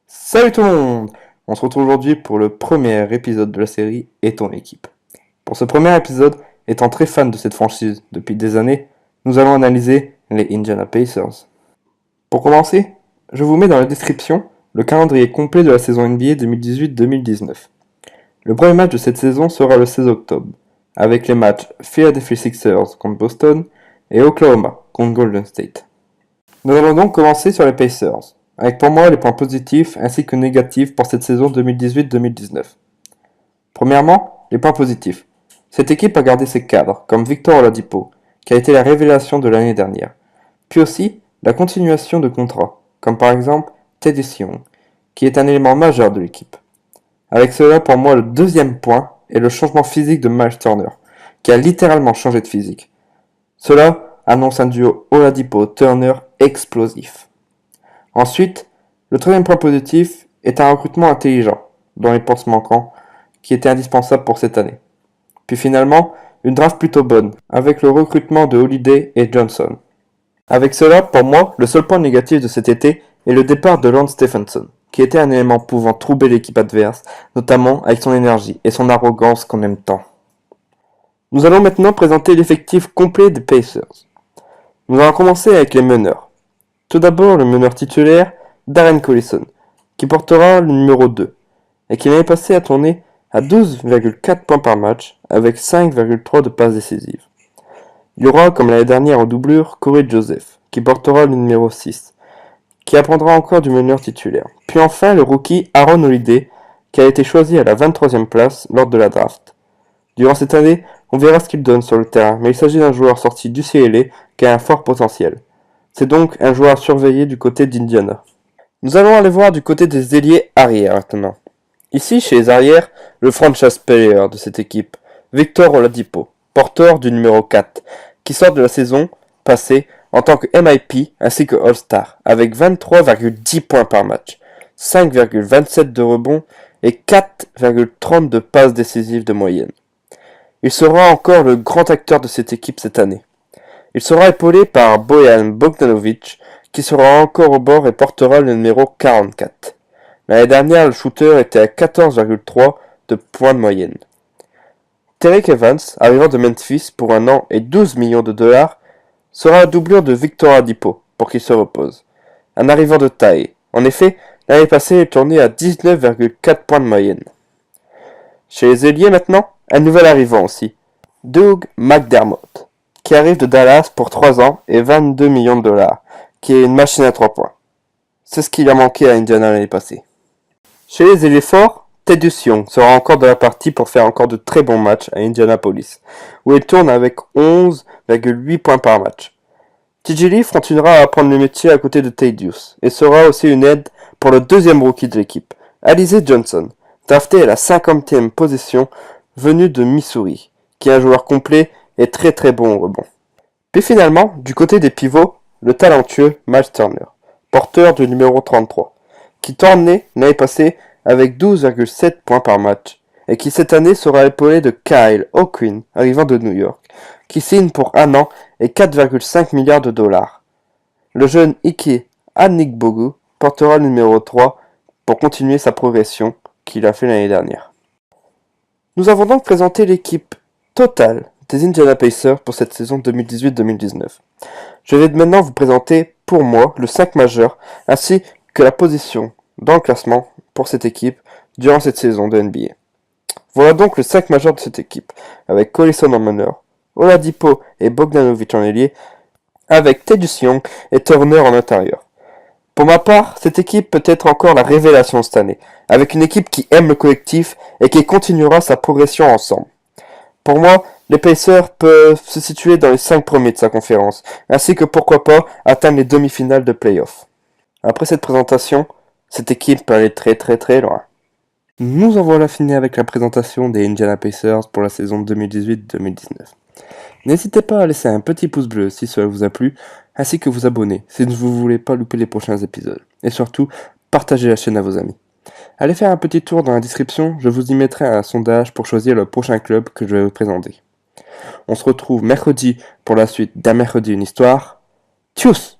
Salut tout le monde! On se retrouve aujourd'hui pour le premier épisode de la série Et ton équipe. Pour ce premier épisode, étant très fan de cette franchise depuis des années, nous allons analyser les Indiana Pacers. Pour commencer, je vous mets dans la description le calendrier complet de la saison NBA 2018-2019. Le premier match de cette saison sera le 16 octobre, avec les matchs Philadelphia Sixers contre Boston et Oklahoma contre Golden State. Nous allons donc commencer sur les Pacers, avec pour moi les points positifs ainsi que négatifs pour cette saison 2018-2019. Premièrement, les points positifs. Cette équipe a gardé ses cadres, comme Victor Oladipo, qui a été la révélation de l'année dernière. Puis aussi, la continuation de contrats, comme par exemple Thaddeus Young, qui est un élément majeur de l'équipe. Avec cela, pour moi, le deuxième point est le changement physique de Miles Turner, qui a littéralement changé de physique. Cela annonce un duo Oladipo-Turner explosif. Ensuite, le troisième point positif est un recrutement intelligent, dont les postes manquants, qui était indispensable pour cette année. Puis finalement, une draft plutôt bonne, avec le recrutement de Holiday et Johnson. Avec cela, pour moi, le seul point négatif de cet été est le départ de Lance Stephenson, qui était un élément pouvant troubler l'équipe adverse, notamment avec son énergie et son arrogance qu'on aime tant. Nous allons maintenant présenter l'effectif complet des Pacers. Nous allons commencer avec les meneurs. Tout d'abord, le meneur titulaire, Darren Collison, qui portera le numéro 2, et qui l'année passée a tourné à 12,4 points par match, avec 5,3 de passes décisives. Il y aura, comme l'année dernière en doublure, Corey Joseph, qui portera le numéro 6, qui apprendra encore du meneur titulaire. Puis enfin, le rookie Aaron Holiday, qui a été choisi à la 23e place lors de la draft. Durant cette année, on verra ce qu'il donne sur le terrain, mais il s'agit d'un joueur sorti du CLA qui a un fort potentiel. C'est donc un joueur à surveiller du côté d'Indiana. Nous allons aller voir du côté des ailiers arrière maintenant. Ici, chez les arrières, le franchise player de cette équipe, Victor Oladipo, porteur du numéro 4, qui sort de la saison passée en tant que MIP ainsi que All-Star, avec 23,10 points par match, 5,27 de rebonds et 4,30 de passes décisives de moyenne. Il sera encore le grand acteur de cette équipe cette année. Il sera épaulé par Bojan Bogdanovic, qui sera encore au bord et portera le numéro 44. L'année dernière, le shooter était à 14,3 de points de moyenne. Tariq Evans, arrivant de Memphis pour 1 an et 12 millions de dollars, sera la doublure de Victor Oladipo pour qu'il se repose. Un arrivant de taille. En effet, l'année passée, il tournait à 19,4 points de moyenne. Chez les ailiers maintenant, un nouvel arrivant aussi, Doug McDermott, qui arrive de Dallas pour 3 ans et 22 millions de dollars, qui est une machine à 3 points. C'est ce qu'il a manqué à Indiana l'année passée. Chez les ailiers forts, Thaddeus Young sera encore de la partie pour faire encore de très bons matchs à Indianapolis, où il tourne avec 11,8 points par match. TJ Leaf continuera à apprendre le métier à côté de Thaddeus, et sera aussi une aide pour le deuxième rookie de l'équipe, Alize Johnson, drafté à la 50e position, venu de Missouri, qui est un joueur complet et très très bon au rebond. Puis finalement, du côté des pivots, le talentueux Miles Turner, porteur du numéro 33, qui tournait l'année passée avec 12,7 points par match, et qui cette année sera épaulé de Kyle O'Quinn, arrivant de New York, qui signe pour 1 an et 4,5 milliards de dollars. Le jeune Ike Anigbogu portera le numéro 3 pour continuer sa progression qu'il a fait l'année dernière. Nous avons donc présenté l'équipe totale des Indiana Pacers pour cette saison 2018-2019. Je vais maintenant vous présenter, pour moi, le 5 majeur, ainsi que la position dans le classement pour cette équipe durant cette saison de NBA. Voilà donc le 5 majeur de cette équipe, avec Collison en meneur, Oladipo et Bogdanovic en ailier, avec Thaddeus Young et Turner en intérieur. Pour ma part, cette équipe peut être encore la révélation cette année, avec une équipe qui aime le collectif et qui continuera sa progression ensemble. Pour moi, les Pacers peuvent se situer dans les 5 premiers de sa conférence, ainsi que pourquoi pas atteindre les demi-finales de playoff. Après cette présentation, cette équipe peut aller très très très loin. Nous en voilà fini avec la présentation des Indiana Pacers pour la saison 2018-2019. N'hésitez pas à laisser un petit pouce bleu si cela vous a plu, ainsi que vous abonner si vous ne voulez pas louper les prochains épisodes. Et surtout, partagez la chaîne à vos amis. Allez faire un petit tour dans la description, je vous y mettrai un sondage pour choisir le prochain club que je vais vous présenter. On se retrouve mercredi pour la suite d'Un mercredi une histoire. Tchuss!